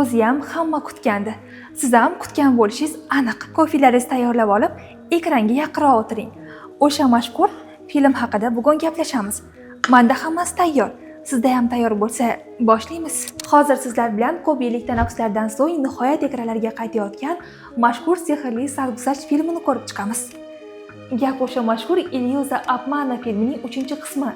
O'zi ham hamma kutgandi. Siz ham kutgan bo'lishingiz aniq. Kofelaringizni tayyorlab olib, ekranga yaqinroq o'tiring. O'sha mashhur film haqida bugun gaplashamiz. Menda hammasi tayyor. Sizda ham tayyor bo'lsa, boshlaymiz. Hozir sizlar bilan ko'p yillik tanaffuslardan so'ng nihoyat ekranlarga qaytayotgan mashhur sehrli sarguzasht filmini ko'rib chiqamiz. Gap o'sha mashhur Ilyuza Obmana filmining 3-qismi,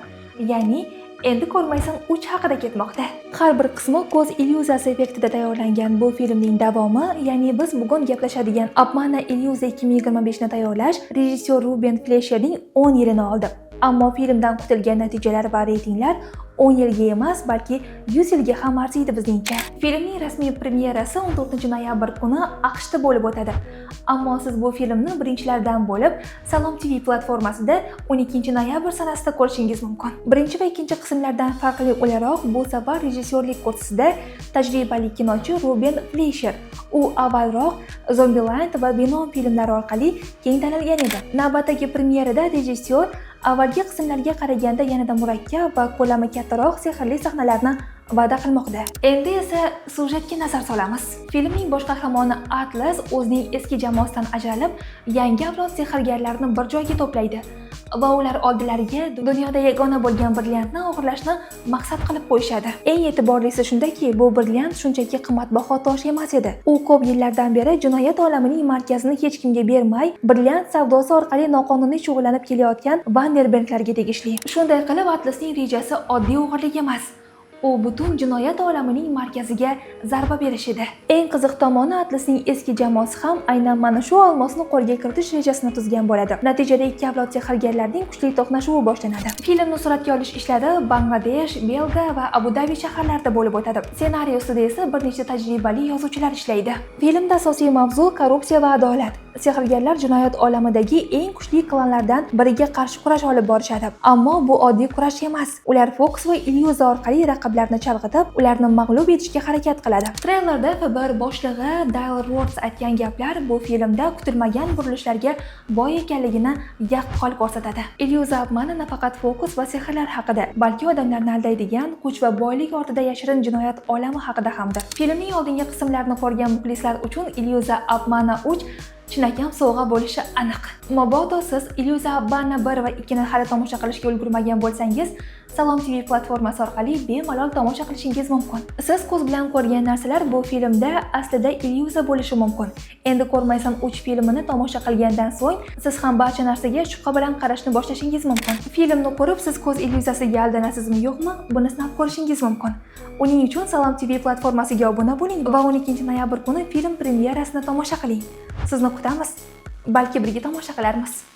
ya'ni Endi ko'rmaysan 3 haqida ketmoqda. Har bir qismi ko'z ilyuziyasi effektida tayyorlangan bu filmning davomi, ya'ni biz bugun gaplashadigan Obmana Ilyuza 2025 ni tayyorlash rejissyor Ruben Fleischerning 10 yilini oldi. Ammo filmdan kutilgan natijalar va reytinglar 10 yilga emas, balki 100 yilga ham arziydi bizningcha. Filmning rasmiy premyerasi 14-noyabr kuni AQShda bo'lib o'tadi. Ammo siz bu filmni birinchilardan bo'lib Salom TV platformasida 12-noyabr sanasida ko'rishingiz mumkin. Birinchi va ikkinchi qismlardan farqli o'laroq bu safar rejissyorlik kursisida tajribali kinochi Ruben Fleischer. U avvalroq Zombieland va Venom filmlari orqali keng tanilgan edi. Navbatdagi premyerada rejissyor avvalgi qismlarga qaraganda yanada murakkab va ko'lami kattaroq sehrli sahnalarni va'da qilmoqda. Endi esa sujetga nazar solamiz. Filmning bosh qahramoni Atlas o'zining eski jamoasidan ajralib, yangi avlod sehrgarlarini bir joyga to'playdi va ular oldilariga dunyoda yagona bo'lgan brilliantni o'g'irlashni maqsad qilib qo'yishadi. Eng e'tiborlisi shundaki, bu brilliant shunchaki qimmatbaho tosh emas edi. U ko'p yillardan beri jinoyat olamining markazini hech kimga bermay, brilliant savdosi orqali noqonuniy shug'ullanib kelayotgan Vanderberglarga tegishli. Shunday qilib, Atlasning rejasi oddiy o'g'irlik emas. U butun jinoyat olamining markaziga zarba berish edi. Eng qiziq tomoni, Atlasning eski jamoasi ham aynan mana shu olmosni qo'lga kiritish rejasini tuzgan bo'ladi. Natijada ikki avlod sehrgarlarining kuchli to'qnashuvi boshlanadi. Filmni suratga olish ishlari Bangladesh, Belga va Abu Dabi shaharlarida bo'lib o'tadi. Ssenariy ustida esa bir nechta tajribali yozuvchilar ishlaydi. Filmda asosiy mavzu korrupsiya va adolat. Sehrgarlar jinoyat olamidagi eng kuchli klanlardan biriga qarshi kurash olib borishadi. Ammo bu oddiy kurash emas. Ular Fox va Ilyuza orqali raqiblarni chalg'itib, ularni mag'lub etishga harakat qiladi. Treylerda FBR boshlig'i Dale Rhodes aytgan gaplar bu filmda kutilmagan burilishlarga boy ekanligini yaqqol ko'rsatadi. Ilyuza Obmana nafaqat fokus va sehrlar haqida, balki odamlarni aldaydigan kuch va boylik ortida yashirin jinoyat olami haqida hamdir. Filmning oldingi qismlarini ko'rgan muxlislar uchun Ilyuza Obmana 3 chinakam sovg'a bo'lishi aniq. Mabodo siz Ilyuza Obmana 1 va 2 ni hali tomosha qilishga ulgurmagan bo'lsangiz, Salom TV platformasi orqali bemalol tomosha qilishingiz mumkin. Siz ko'z bilan ko'rgan narsalar bu filmda aslida Ilyuza bo'lishi mumkin. Endi ko'rmaysan 3 filmini tomosha qilgandan so'ng siz ham barcha narsaga shubha bilan qarashni boshlashingiz mumkin. Filmni ko'rib siz ko'z ilyuziyasiga aldanasizmi yo'qmi, buni sinab ko'rishingiz mumkin. Uning uchun Salom TV platformasiga obuna bo'ling va 12-noyabr kuni film premyerasini tomosha qiling. Sizni kutamiz. Balki birga tomosha qilarmiz.